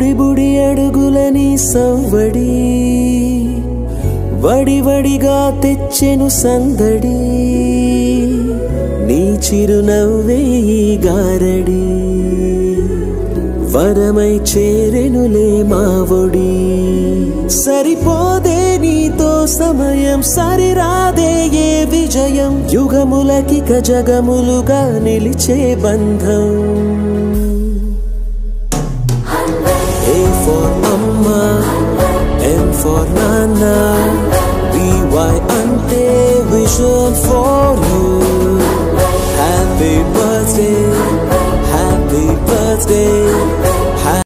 బుడి బుడి అడుగులని సవ్వడి వడి వడిగా తెచ్చెను సందడి నీ చిరునవ్వే ఈ గారడి వరమై చేరెనులే మా ఒడి సరిపోదే నీతో సమయం సరిరాదే ఏ విజయం యుగములకిక జగములుగా నిలిచే బంధం A for Amma, M for Nana, BY ante విశ్వ